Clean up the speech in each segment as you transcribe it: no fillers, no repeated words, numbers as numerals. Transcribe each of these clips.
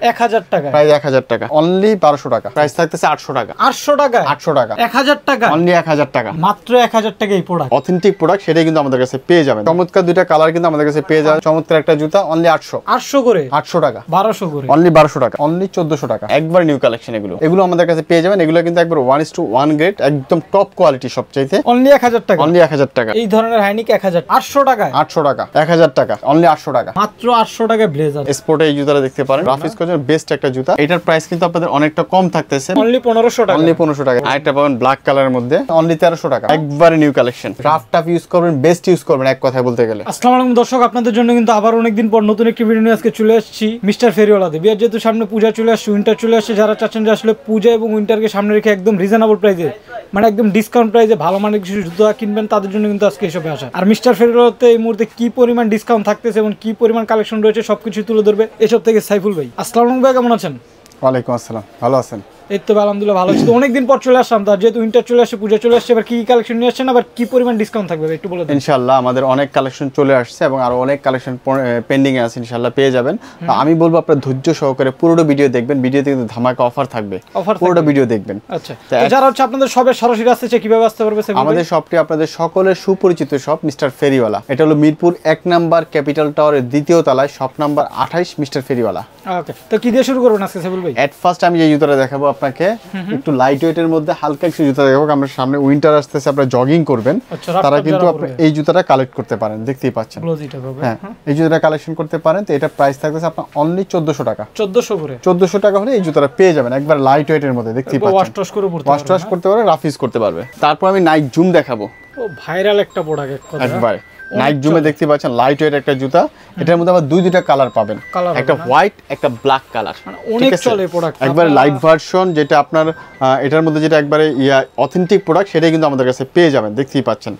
1000 টাকা, প্রাইস 1000 টাকা, অনলি 1200 টাকা, প্রাইস থাকতেছে 800 টাকা। 800 টাকা, 800 টাকা, 1000 টাকা, অনলি 1000 টাকা, মাত্র 1000 টাকা এই প্রোডাক্ট। অথেন্টিক প্রোডাক্ট, সেটাই কিন্তু আমাদের কাছে পেয়ে যাবেন। চমৎকার দুইটা কালার কিন্তু আমাদের কাছে পেয়ে যাবেন। চমৎকার একটা জুতা অনলি 800 করে, 800 টাকা, 1200 করে, অনলি 1200 টাকা, অনলি 1400 টাকা। একবার নিউ কালেকশন এগুলো আমাদের কাছে পেয়ে যাবেন। এগুলো কিন্তু একবার 1:1 গ্রেড, একদম টপ কোয়ালিটি সবচাইতে। অনলি 1000 টাকা, অনলি 1000 টাকা। এই ধরনের হাইনিক 1000, 800 টাকা, 800 টাকা, 1000 টাকা, অনলি 800 টাকা, মাত্র 800 টাকা ব্লেজার। স্পোর্টে এই জুতাটা দেখতে পারেন, রাফিজ কোচের বেস্ট একটা জুতা। এটার প্রাইস কিন্তু আপনাদের অনেকটা কম থাকতেছে, অনলি 1500 টাকা, অনলি 1500 টাকা। আরেকটা পাবেন ব্ল্যাক কালারের মধ্যে, অনলি 1300 টাকা। একবারে new collection, rough tough use করবেন, বেস্ট ইউজ করবেন এক কথায় বলতে গেলে। আসসালামু আলাইকুম দর্শক, আপনাদের জন্য কিন্তু আবার অনেকদিন পর নতুন একটি ভিডিও নিয়ে আজকে চলে এসেছি মিস্টার ফেরিওয়ালাতে। বিয়ার যেহেতু সামনে পূজা চলে আসছে, উইন্টার চলে আসছে, যারা চাচ্ছেন যে আসলে পূজা এবং উইন্টারকে সামনে রেখে একদম রিজনেবল প্রাইসে, মানে একদম ডিসকাউন্ট প্রাইসে ভালো মানের কিছু জুতা কিনবেন, তাদের জন্য কিন্তু আজকে এসবে আসা। আর মিস্টার ফেরিওয়ালাতে এই মুহূর্তে কি পরিমাণ ডিসকাউন্ট থাকতেছে এবং কি পরিমাণ কালেকশন রয়েছে সবকিছু তুলে ধরবে এসব থেকে সাইফুল ভাই। আসসালামু আলাইকুম ভাই, কেমন আছেন? ওয়ালাইকুম আসসালাম, ভালো আছেন? এই তো আলহামদুলিল্লাহ ভালো আছি। তো অনেকদিন পর চলে আসলাম, তার যেহেতু উইন্টার চলে আসছে, পূজা চলে আসছে, এবার কি কালেকশন নিয়ে আসছেন, আবার কি পরিমাণ ডিসকাউন্ট থাকবে একটু বলে দিন। ইনশাআল্লাহ আমাদের অনেক কালেকশন চলে আসছে এবং আরো অনেক কালেকশন পেন্ডিং এ আছে, ইনশাআল্লাহ পেয়ে যাবেন। তো আমি বলবো আপনারা ধৈর্য সহকারে পুরোটা ভিডিও দেখবেন। ভিডিওতে কিন্তু ধামাকা অফার থাকবে, পুরোটা ভিডিও দেখবেন। আচ্ছা, তো যারা হচ্ছে আপনাদের সবে সরাসরি আসতে চায় কিভাবে আসতে পারবে? আমাদের শপটি আপনাদের সকলের সুপরিচিত শপ মিস্টার ফেরিওয়ালা। এটা হলো মিরপুর 1 নাম্বার ক্যাপিটাল টাওয়ারের দ্বিতীয় তলায়, শপ নাম্বার 28, মিস্টার ফেরিওয়ালা। ওকে, তো কি দিয়ে শুরু করবেন আজকে সাইফুল ভাই? এট ফার্স্ট আমি যে জুতাটা দেখাবো আপনাকে, একটু লাইট ওয়েটের মধ্যে হালকা কিছু জুতা দেখাবো। আমরা সামনে উইন্টার আসতেছে, আপনারা জগিং করবেন, তারা কিন্তু আপনি এই জুতাটা কালেক্ট করতে পারেন, দেখতেই পাচ্ছেন। হ্যাঁ, এই জুতাটা কালেকশন করতে পারেন। তো এটা প্রাইস থাকতেছে আপনার অনলি 1400 টাকা। 1400 করে, 1400 টাকা হলে এই জুতাটা পেয়ে যাবেন, একবার লাইট ওয়েটের মধ্যে, দেখতেই পাচ্ছেন। ওয়াশ টস করতে পারবে, রাফ ইউজ করতে পারবে। তারপর আমি নাইক জুম দেখাবো। ও ভাইরাল একটা প্রোডাক্ট এক কথা। একবার নাইক জুমে দেখতে পাচ্ছেন লাইট ওয়েট একটা জুতা। এটার মধ্যে আবার দুইটা কালার পাবেন, একটা হোয়াইট একটা ব্ল্যাক কালার। অনেক চলে প্রোডাক্ট, একবার লাইট ভার্সন, যেটা আপনার এটার মধ্যে যেটা একবারে অথেন্টিক প্রোডাক্ট, সেটাই কিন্তু আমাদের কাছে পেয়ে যাবেন, দেখতেই পাচ্ছেন।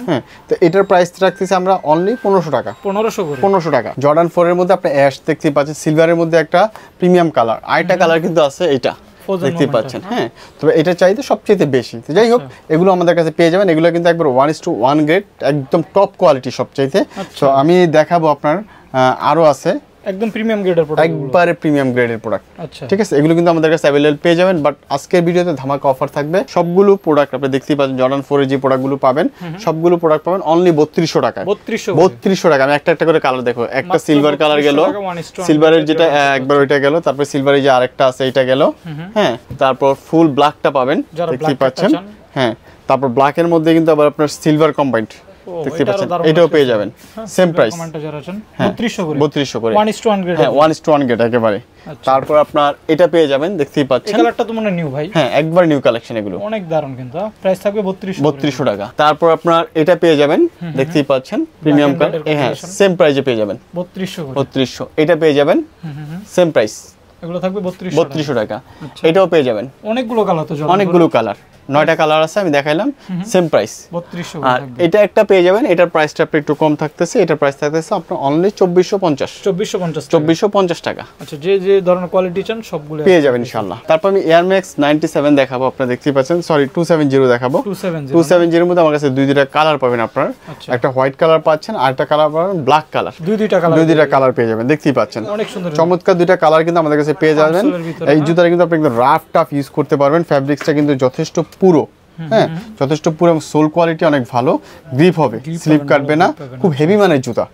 হ্যাঁ, তো এটার প্রাইস রাখতেছি আমরা অনলি 1500 টাকা। 1500 টাকা। জর্ডান 4 এর মধ্যে আপনি অ্যাশ দেখতেই পাচ্ছেন, সিলভারের মধ্যে একটা প্রিমিয়াম কালার, আরেকটা কালার কিন্তু আছে এটা, দেখতে পাচ্ছেন। হ্যাঁ, তবে এটা চাইতে সবচেয়ে বেশি। যাই হোক, এগুলো আমাদের কাছে পেয়ে যাবেন। এগুলো কিন্তু একবার 1:1 গ্রেড, একদম টপ কোয়ালিটি সবচাইতে। তো আমি দেখাবো আপনার আরো আছে একদম প্রিমিয়াম গ্রেডের প্রোডাক্ট, একবারে প্রিমিয়াম গ্রেডের প্রোডাক্ট। আচ্ছা, ঠিক আছে, এগুলো কিন্তু আমাদের কাছে अवेलेबल পেয়ে যাবেন। বাট আজকের ভিডিওতে ধামাকা অফার থাকবে। সবগুলো প্রোডাক্ট আপনি দেখতেই পাচ্ছেন, জর্ডান 4 এর যে প্রোডাক্টগুলো পাবেন, সবগুলো প্রোডাক্ট পাবেন অনলি 3200 টাকা। 3200 টাকা। আমি একটা একটা করে কালার দেখো। একটা সিলভার কালার গেল, সিলভারের যেটা একবার ওইটা গেল। তারপর সিলভারের যে আরেকটা আছে এটা গেল। হ্যাঁ, তারপর ফুল ব্ল্যাকটা পাবেন, দেখতেই পাচ্ছেন। হ্যাঁ, তারপর ব্ল্যাকের মধ্যে কিন্তু আবার আপনার সিলভার কম্বাইন্ড, দেখতে পাচ্ছেন, এটাও পেয়ে যাবেন সেম প্রাইস। 3200 করে, 1:1 গ্রেড। হ্যাঁ, 1:1 গ্রেড একেবারে। তারপর আপনার এটা পেয়ে যাবেন, দেখতেই পাচ্ছেন। এই কালারটা তো মনে নিউ ভাই। হ্যাঁ, একবার নিউ কালেকশন এগুলো, অনেক দারুণ। কিন্তু প্রাইস থাকবে 3200 টাকা। তারপর আপনার এটা পেয়ে যাবেন, দেখতেই পাচ্ছেন, প্রিমিয়াম কালার। হ্যাঁ, সেম প্রাইসে পেয়ে যাবেন, 3200। এটা পেয়ে যাবেন সেম প্রাইস, এগুলো থাকবে 3200 টাকা। এটাও পেয়ে যাবেন। অনেকগুলো কালার, তো অনেকগুলো কালার, 9টা কালার আছে, আমি দেখাইলাম, সেম প্রাইস 3200। আর এটা একটা পেয়ে যাবেন, এটার প্রাইসটা একটু কম থাকতেছে। এটার প্রাইস থাকতেছে আপনার অনলি 2450 টাকা। আচ্ছা, যে যে ধরনের কোয়ালিটি চান সবগুলো পেয়ে যাবেন ইনশাআল্লাহ। তারপর আমি এয়ার ম্যাক্স 97 দেখাবো, আপনারা দেখতেই পাচ্ছেন। সরি, 270 দেখাবো। 270 এর মধ্যে আমার কাছে দুইটা কালার পাবেন আপনারা। একটা হোয়াইট কালার পাচ্ছেন, আর একটা কালার পাবেন ব্ল্যাক কালার। দুইটা কালার পেয়ে যাবেন, দেখতেই পাচ্ছেন। অনেক সুন্দর চমৎকার দুইটা কালার কিন্তু আমাদের কাছে পেয়ে যাবেন। এই জুতাটা কিন্তু আপনি একদম রাফ টাফ ইউজ করতে পারবেন। ফ্যাব্রিক্সটা কিন্তু যথেষ্ট পুরো, হ্যাঁ, যথেষ্ট পুরো, সোল কোয়ালিটি অনেক ভালো, গ্রিপ হবে, স্লিপ কাটবে না, খুব হেভি মানের জুতা।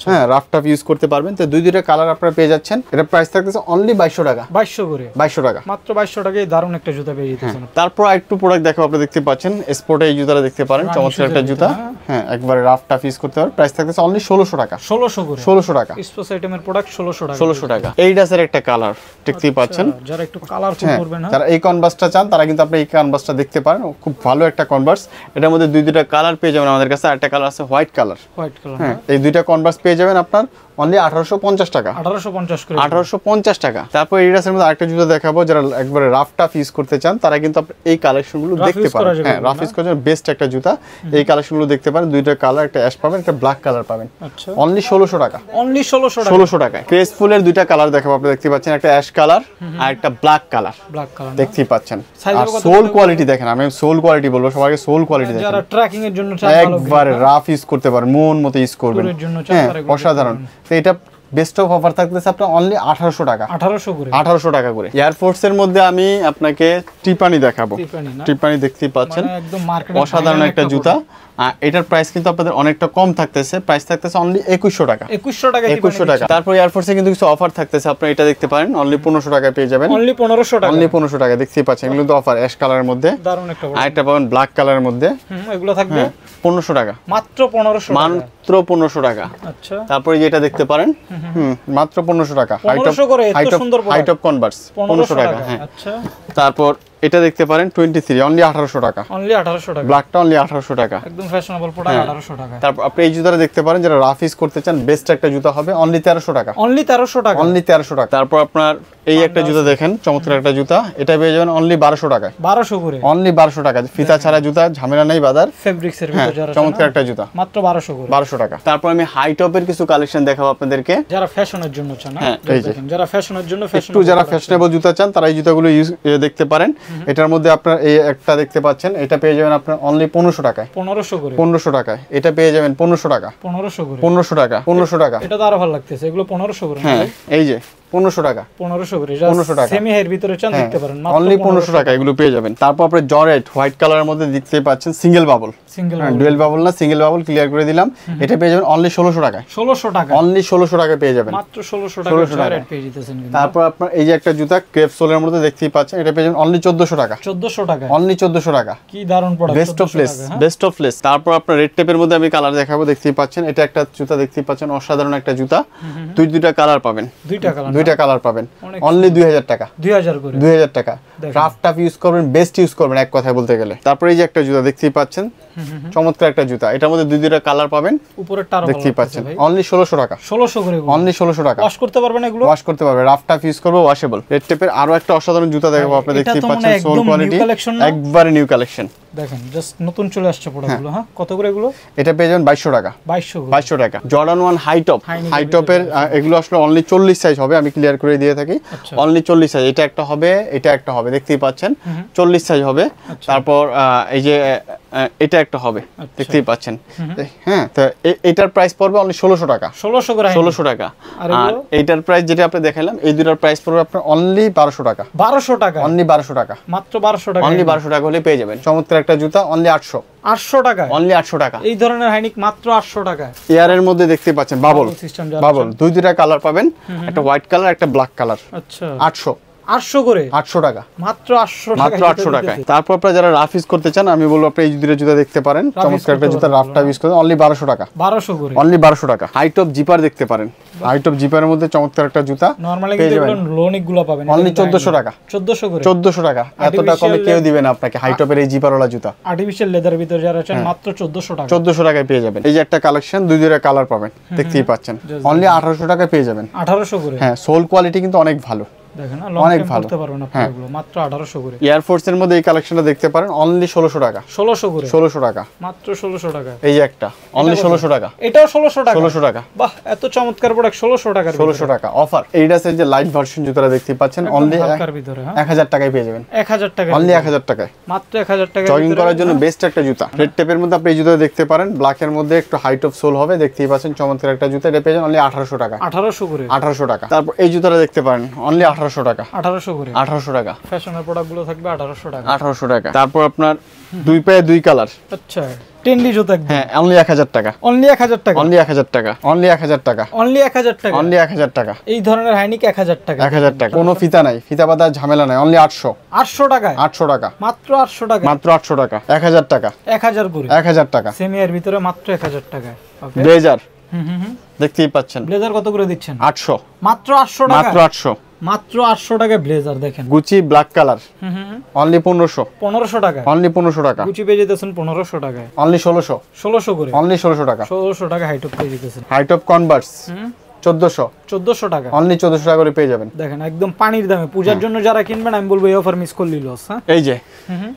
হ্যাঁ, রাফ টাফ ইউজ করতে পারবেন। তো দুইটা কালার আপনারা পেয়ে যাচ্ছেন। এটা প্রাইস থাকতেছে অনলি 2200 টাকা। 2200 টাকা, মাত্র 2200 টাকায় দারুণ একটা জুতা পেয়ে যাচ্ছেন। তারপর আরেকটু প্রোডাক্ট দেখো, আপনারা দেখতে পাচ্ছেন, স্পোর্টে এই জুতাটা দেখতে পারেন, চমৎকার একটা জুতা। হ্যাঁ, একবারে রাফ টাফ ইউজ করতে পারবেন। প্রাইস থাকতেছে অনলি 1600 টাকা। 1600 টাকা। স্পোর্টস আইটেমের প্রোডাক্ট 1600 টাকা। 1600 টাকা। এইডাসের একটা কালার দেখতেই পাচ্ছেন। যারা একটু কালারফুল করবেন, যারা এই কনভার্সটা চান, তারা কিন্তু আপনি এই কনভার্সটা দেখতে পারেন, খুব ভালো একটা কনভার্স। এটার মধ্যে দুইটা কালার পেয়ে যাবেন আমাদের কাছে। আরেকটা কালার আছে হোয়াইট কালার। হ্যাঁ, এই দুইটা কনভার্স পেয়ে যাবেন আপনার অনলি 1850 টাকা। 1850 টাকা। তারপর এডিডাসের মধ্যে আরেকটা জুতা দেখাবো, যারা একবারে রাফ টাফ ইউজ করতে চান, তারা কিন্তু এই কালেকশনগুলো দেখতে পারেন। হ্যাঁ, রাফ ইউজ করার জন্য বেস্ট একটা জুতা। এই কালেকশনগুলো দেখতে পারেন। দুইটা কালার, একটা অ্যাশ পাবেন, একটা ব্ল্যাক কালার পাবেন। অনলি 1600 টাকা। 1600 টাকা। ক্রেসফুলের দুইটা কালার দেখাবো, আপনি দেখতে পাচ্ছেন, একটা অ্যাশ কালার আর একটা ব্ল্যাক কালার, দেখতেই পাচ্ছেন। আর সোল কোয়ালিটি দেখেন, আমি সোল কোয়ালিটি বলবো, সবাইকে সোল কোয়ালিটি দেখেন। যারা ট্র্যাকিং এর জন্য একবারে রাফ ইউজ করতে পারেন, মন মতো ইউজ করবেন। হ্যাঁ, অসাধারণ। তো এটা বেস্ট অফ অফার থাকতেছে আপনার অনলি 1800 টাকা। 1800 করে 1800 টাকা করে। এয়ারফোর্স এর মধ্যে আমি আপনাকে টিপানি দেখাবো। টিপানি দেখতেই পাচ্ছেন, মানে একদম মার্কেটে অসাধারণ একটা জুতা। এটার প্রাইস কিন্তু আপনাদের অনেকটা কম থাকতেছে, প্রাইস থাকতেছে অনলি 2100 টাকা। 2100 টাকা 2100 টাকা। তারপর এয়ারফোর্সে কিন্তু কিছু অফার থাকতেছে, আপনি এটা দেখতে পারেন অনলি 1500 টাকায় পেয়ে যাবেন। অনলি 1500 টাকা, অনলি 1500 টাকা দেখতেই পাচ্ছেন। এগুলো তো অফার অ্যাশ কালারের মধ্যে, দারুণ একটা বড়। আরেকটা পাবেন ব্ল্যাক কালারের মধ্যে, এগুলো থাকবে 1500 টাকা, মাত্র 1500 টাকা, মাত্র 1500 টাকা। আচ্ছা, তারপরে যেটা দেখতে পারেন মাত্র 1500 টাকা। 1500 করে এত সুন্দর হাইট অফ কনভার্স 1500 টাকা। হ্যাঁ, আচ্ছা। তারপর এটা দেখতে পারেন 23 অনলি 1800 টাকা। অনলি 1800 টাকা, ব্ল্যাকটা অনলি 1800 টাকা, একদম ফ্যাশনেবল প্রোডাক্ট 1800 টাকা। তারপর আপনি এই জুতাটা দেখতে পারেন, যারা রাফ ইউজ করতে চান বেস্ট একটা জুতা হবে অনলি 1300 টাকা। অনলি 1300 টাকা, অনলি 1300 টাকা। তারপর আপনার এই একটা জুতা দেখেন, চমৎকার একটা জুতা, এটা পেয়ে যাবেন অনলি 1200 টাকায়। 1200 করে, অনলি 1200 টাকা, ফিতা ছাড়া জুতা, ঝামেলা নেই বাজার, ফেব্রিক্স এর ভিতর যারা চমৎকার একটা জুতা, মাত্র 1200 করে, 1200 টাকা। তারপর আমি হাই টপের কিছু কালেকশন দেখাবো আপনাদেরকে, যারা ফ্যাশনের জন্য চান। এই যে দেখেন, যারা ফ্যাশনের জন্য, একটু যারা ফ্যাশনেবল জুতা চান তারা এই জুতাগুলো দেখতে পারেন। এটার মধ্যে আপনার এই একটা দেখতে পাচ্ছেন, এটা পেয়ে যাবেন আপনার অনলি 1500 টাকায়। 1500 করে, 1500 টাকায় এটা পেয়ে যাবেন 1500 টাকা। 1500 করে, 1500 টাকা, 1500 টাকা। এটা তো আরো ভালো লাগতেছে, এগুলো 1500 করে। হ্যাঁ, এই যে 1500 টাকা, 1500 করে, 1500 টাকা। সেমি হেয়ার ভিতরে চান দেখতে পারেন, অনলি 1500 টাকা এগুলো পেয়ে যাবেন। তারপর আপনি জর্জেট হোয়াইট কালারের মধ্যে দেখতে পাচ্ছেন, single bubble, single dual bubble না, সিঙ্গেল বাবল ক্লিয়ার করে দিলাম। এটা পেয়ে যাবেন অনলি 1600 টাকায়। 1600 টাকা, অনলি 1600 টাকায় পেয়ে যাবেন, মাত্র 1600 টাকা জর্জেট পেয়ে যেতেছেন কিন্তু। তারপর আপনার এই যে একটা জুতা ক্রেপ সোলের মধ্যে দেখতেই পাচ্ছেন, এটা পেয়ে যাবেন অনলি 1400 টাকা। 1400 টাকা, অনলি 1400 টাকা। কি দারুণ product, best of less, best of less. তারপর আপনার রেড টেপের মধ্যে আমি কালার দেখাবো, দেখতেই পাচ্ছেন এটা একটা জুতা দেখতেই পাচ্ছেন, অসাধারণ একটা জুতা, দুইটা কালার পাবেন, দুইটা কালার পাবেন অনলি 2000 টাকা। 2000 করে, 2000 টাকা। রাফ টাফ ইউজ করবেন, বেস্ট ইউজ করবেন এক কথায় বলতে গেলে। তারপরে এই যে একটা জুতা দেখতেই পাচ্ছেন, চমৎকার একটা জুতা, এটার মধ্যে দুইটা কালার পাবেন, উপরেরটা আরো দেখতেই পাচ্ছেন অনলি 1600 টাকা। 1600 করে, অনলি 1600 টাকা। ওয়াশ করতে পারবেন এগুলো, ওয়াশ করতে পারবে, রাফ টাফ ইউজ করবে, ওয়াশেবল। রেড টেপের আরো একটা অসাধারণ জুতা দেখাবো, আপনি দেখতেই পাচ্ছেন, সোল কোয়ালিটি, একবারে নিউ কালেকশন। দেখেন জাস্ট নতুন চলে আসছে প্রোডাক্টগুলো। হ্যাঁ, কত করে এগুলো? এটা পেয়ে যাবেন 2200 টাকা। 2200 টাকা। জর্ডান 1 হাই টপ, হাই টপের এগুলো আসলে অনলি 40 সাইজ হবে, আমি ক্লিয়ার করে দিয়ে থাকি, অনলি 40 সাইজ। এটা একটা হবে, এটা একটা হবে, দেখতেই পাচ্ছেন 40 সাইজ হবে। তারপর এই যে এটা একটা হবে, দেখতেই পাচ্ছেন। হ্যাঁ, তো এটার প্রাইস পড়বে অনলি 1600 টাকা। 1600 করে, 1600 টাকা। আর এইটার প্রাইস যেটা আপনি দেখালাম, এই দুটার প্রাইস পড়বে আপনার অনলি 1200 টাকা। 1200 টাকা, অনলি 1200 টাকা, মাত্র 1200 টাকা। অনলি 1200 টাকা হলে পেয়ে যাবেন চমৎকার একটা জুতা, অনলি 800। 800 টাকা, অনলি 800 টাকা। এই ধরনের হাইনিক মাত্র 800 টাকা। এয়ারের মধ্যে দেখতে পাচ্ছেন বাবল সিস্টেম, বাবল দুইটা কালার পাবেন, একটা হোয়াইট কালার, একটা ব্ল্যাক কালার। আচ্ছা, 800 করে, 800 টাকা, মাত্র 800 টাকা, মাত্র 800 টাকায়। তারপর আপনারা যারা রাফ ইউজ করতে চান, আমি বলবো আপনি এই দুটো জুতা দেখতে পারেন, চমৎকার একটা জুতা, রাফটা ইউজ করতে অনলি 1200 টাকা। 1200 করে, অনলি 1200 টাকা। হাই টপ জিপার দেখতে পারেন, হাই টপ জিপারের মধ্যে চমৎকার একটা জুতা, নরমালি কিন্তু এগুলো লোনিকগুলো পাবেন অনলি 1400 টাকা। 1400 করে, 1400 টাকা। এতটা কমে কেউ দিবে না আপনাকে হাই টপের এই জিপারওয়ালা জুতা। আর্টিফিশিয়াল লেদারের ভিতর যারা চান মাত্র 1400 টাকা। 1400 টাকায় পেয়ে যাবেন। এই যে একটা কালেকশন, দুইটা কালার পাবেন, দেখতেই পাচ্ছেন, অনলি 1800 টাকায় পেয়ে যাবেন। 1800 করে, হ্যাঁ, সোল কোয়ালিটি কিন্তু অনেক ভালো, দেখেন না, অনেক ভালো করতে পারবেন আপনারা এগুলো মাত্র 1800 করে। এয়ারফোর্স এর মধ্যে এই কালেকশনটা দেখতে পারেন, অনলি 1600 টাকা। 1600 করে, 1600 টাকা, মাত্র 1600 টাকা। এই যে একটা অনলি 1600 টাকা, এটাও 1600 টাকা। 1600 টাকা, বাহ, এত চমৎকার প্রোডাক্ট 1600 টাকা। 1600 টাকা অফার। এইটাসের যে লাইট ভার্সন জুতাটা দেখতে পাচ্ছেন, অনলি হালকার ভিতরে, হ্যাঁ, 1000 টাকায় পেয়ে যাবেন। 1000 টাকা, অনলি 1000 টাকায়, মাত্র 1000 টাকা। জগিং করার জন্য বেস্ট একটা জুতা। রেড টেপের মধ্যে আপনি এই জুতা দেখতে পারেন, ব্ল্যাক এর মধ্যে একটু হাইট অফ সোল হবে, দেখতেই পাচ্ছেন চমৎকার একটা জুতা, এটা পেয়ে যাবেন অনলি 1800 টাকা। 1800 করে, 1800 টাকা। তারপর এই জুতাটা দেখতে পারেন, অনলি 1800 টাকা। 1800 করে, 1800 টাকা। ফ্যাশনের প্রোডাক্টগুলো থাকবে 1800 টাকা। 1800 টাকা। তারপর আপনার দুই পায়ে দুই কালার, আচ্ছা, ট্রেন্ডি জুতা, হ্যাঁ, অনলি 1000 টাকা। অনলি 1000 টাকা, অনলি 1000 টাকা, অনলি 1000 টাকা, অনলি 1000 টাকা, অনলি 1000 টাকা। এই ধরনের হাইনিক 1000 টাকা। 1000 টাকা, কোনো ফিতা নাই, ফিতা বাঁধার ঝামেলা নাই, অনলি 800। 800 টাকা, 800 টাকা, মাত্র 800 টাকা, মাত্র 800 টাকা। 1000 টাকা, 1000 করে, 1000 টাকা। সেমিয়ার ভিতরে মাত্র 1000 টাকা। ওকে, ব্লেজার দেখতেই পাচ্ছেন, ব্লেজার কত করে দিচ্ছেন? 800, মাত্র 800 টাকা, মাত্র 800, মাত্র 800 টাকা ব্লেজার। দেখেন গুচি ব্ল্যাক কালার, অনলি 1500, 1500 টাকা, অনলি 1500 টাকা। গুচি পেয়ে যেতেছেন 1500 টাকায়, অনলি 1600, 1600 করে, অনলি 1600 টাকা। 1600 টাকা হাইটপ পেয়ে যেতেছেন। হাইট অফ কনভার্স 1400, 1400 টাকা, অনলি 1400 টাকা করে পেয়ে যাবেন। দেখেন একদম পানির দামে। পূজার জন্য যারা কিনবেন, আমি বলবো এই অফার মিস করলেই লস। হ্যাঁ, এই যে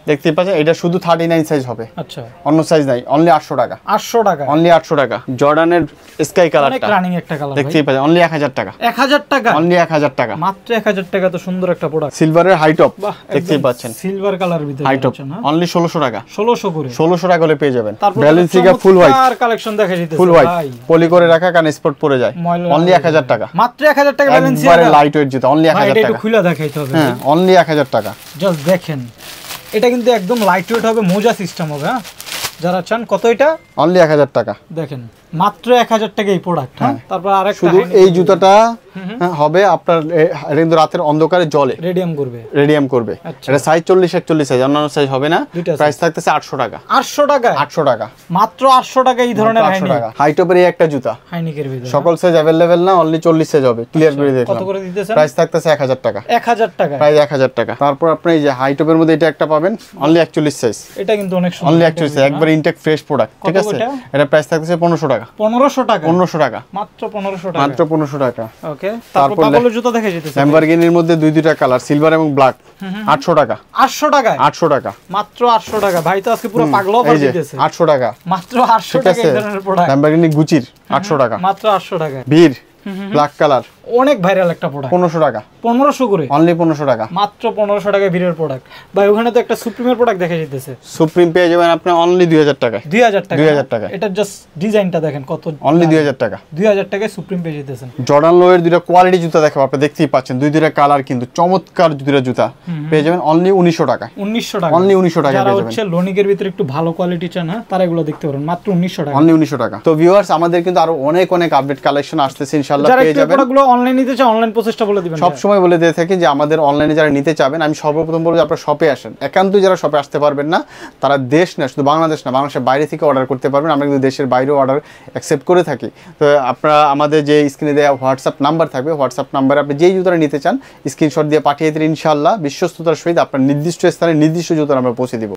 দেখতেই পাচ্ছেন, এটা শুধু 39 সাইজ হবে, আচ্ছা, অন্য সাইজ নাই, অনলি 800 টাকা। 800 টাকা, অনলি 800 টাকা। জর্ডানের স্কাই কালারটা অনেক রানিং একটা কালার, দেখতেই পাচ্ছেন, অনলি 1000 টাকা। 1000 টাকা, অনলি 1000 টাকা, মাত্র 1000 টাকা। তো সুন্দর একটা প্রোডাক্ট, সিলভারের হাই টপ, দেখতেই পাচ্ছেন, সিলভার কালার ভিতরে হাই টপ, অনলি 1600 টাকা। 1600 করে, 1600 টাকা হলে পেয়ে যাবেন। ব্যালেন্সিগা ফুল হোয়াইট, আর কালেকশন দেখা যাচ্ছে, ফুল হোয়াইট, পলি করে রাখা, কারণ স্পট পড়ে যায়, ময়লা অনলি 1000 টাকা, মাত্র 1000 টাকা ব্যালেন্স একবারে লাইট ওয়েট জুতা, অনলি 1000 টাকা। এটা একটু খুলে দেখাইতে হবে। হ্যাঁ, অনলি 1000 টাকা। জাস্ট দেখেন, এটা কিন্তু একদম লাইট ওয়েট হবে, মোজা সিস্টেম হবে। হ্যাঁ, যারা চান, কত এটা? অনলি 1000 টাকা। দেখেন মাত্র 1000 টাকা এই প্রোডাক্ট। হ্যাঁ, তারপর আরেকটা শুধু এই জুতাটা হবে আপনার এটা কিন্তু রাতের অন্ধকারে জ্বলে রেডিয়াম করবে। এটা সাইজ 40 41 সাইজ, অন্যান্য সাইজ হবে না। প্রাইস থাকতেছে 800 টাকা। 800 টাকা? 800 টাকা, মাত্র 800 টাকা। এই ধরনের হাই টপের এই একটা জুতা, হাইনিকের ভিতরে সকল সাইজ अवेलेबल না, অনলি 40 সাইজ হবে। ক্লিয়ার করে দেখলাম। কত করে দিতেছেন? প্রাইস থাকতেছে 1000 টাকা। 1000 টাকা, প্রাইস 1000 টাকা। তারপর আপনি এই যে হাই টপের মধ্যে এটা একটা পাবেন, অনলি 41 সাইজ। এটা কিন্তু অনেক সুন্দর, অনলি 41 সাইজ, একবার ইনটেক ফ্রেশ প্রোডাক্ট। ঠিক আছে, এটা প্রাইস থাকতেছে 1500 টাকা। 1500 টাকা? 1500 টাকা, মাত্র 1500 টাকা, মাত্র 1500 টাকা। ওকে, তারপর পাগলের জুতা দেখে যেতেছে। ল্যাম্বরগিনির মধ্যে দুইটা কালার, সিলভার এবং ব্ল্যাক। 800 টাকা। 800 টাকা? 800 টাকা, মাত্র 800 টাকা। ভাই তো আজকে পুরো পাগল অফার দিতেছে। 800 টাকা, মাত্র 800 টাকা এই ধরনের প্রোডাক্ট। ল্যাম্বরগিনি গুচির 800 টাকা, মাত্র 800 টাকা। বীর ব্ল্যাক কালার, অনেক ভাইরাল একটা প্রোডাক্ট। 1500 টাকা। 1500 করে? অনলি 1500 টাকা, মাত্র 1500 টাকা বীরের প্রোডাক্ট। ভাই ওখানে তো একটা সুপ্রিমের প্রোডাক্ট দেখা যাইতেছে। সুপ্রিম পেয়ে যাবেন আপনি অনলি 2000 টাকা। 2000 টাকা? 2000 টাকা। এটা জাস্ট ডিজাইনটা দেখেন কত, অনলি 2000 টাকা। 2000 টাকায় সুপ্রিম পেয়ে যাইতেছেন। জর্ডান লো এর দুইটা কোয়ালিটি জুতা দেখাবো, আপনি দেখতেই পাচ্ছেন। দুইটা কালার কিন্তু চমৎকার দুইটা জুতা পেয়ে যাবেন অনলি 1900 টাকা। 1900 টাকা, অনলি 1900 টাকা পেয়ে যাবেন। যারা হচ্ছে লোনিকের ভিতরে একটু ভালো কোয়ালিটি চান, হ্যাঁ, তারা এগুলো দেখতে পারেন, মাত্র 1900 টাকা, অনলি 1900 টাকা। তো ভিউয়ার্স, আমাদের কিন্তু আরো অনেক আপডেট কালেকশন আসতেছে ইনশাআল্লাহ, পেয়ে যাবেন। যারা অনলাইন নিতে চান, অনলাইন প্রসেসটা বলে দিবেন। সব সময় বলে দিয়ে থাকি যে আমাদের অনলাইনে যারা নিতে চাবেন, আমি সর্বপ্রথম বলবো যে আপনারা শপে আসেন। একান্তই যারা শপে আসতে পারবেন না, তারা দেশ না, শুধু বাংলাদেশ না, বাংলাদেশের বাইরে থেকে অর্ডার করতে পারবেন। আমরা কিন্তু দেশের বাইরেও অর্ডার অ্যাকসেপ্ট করে থাকি। তো আপনারা আমাদের যে স্ক্রিনে দেওয়া হোয়াটসঅ্যাপ নাম্বার থাকবে, হোয়াটসঅ্যাপ নাম্বারে আপনি যেই জুতাটা নিতে চান স্ক্রিনশট দিয়ে পাঠিয়ে দিন, ইনশাআল্লাহ বিশ্বস্ততার সহিত আপনার নির্দিষ্ট স্থানে নির্দিষ্ট জুতা আমরা পৌঁছে দিব।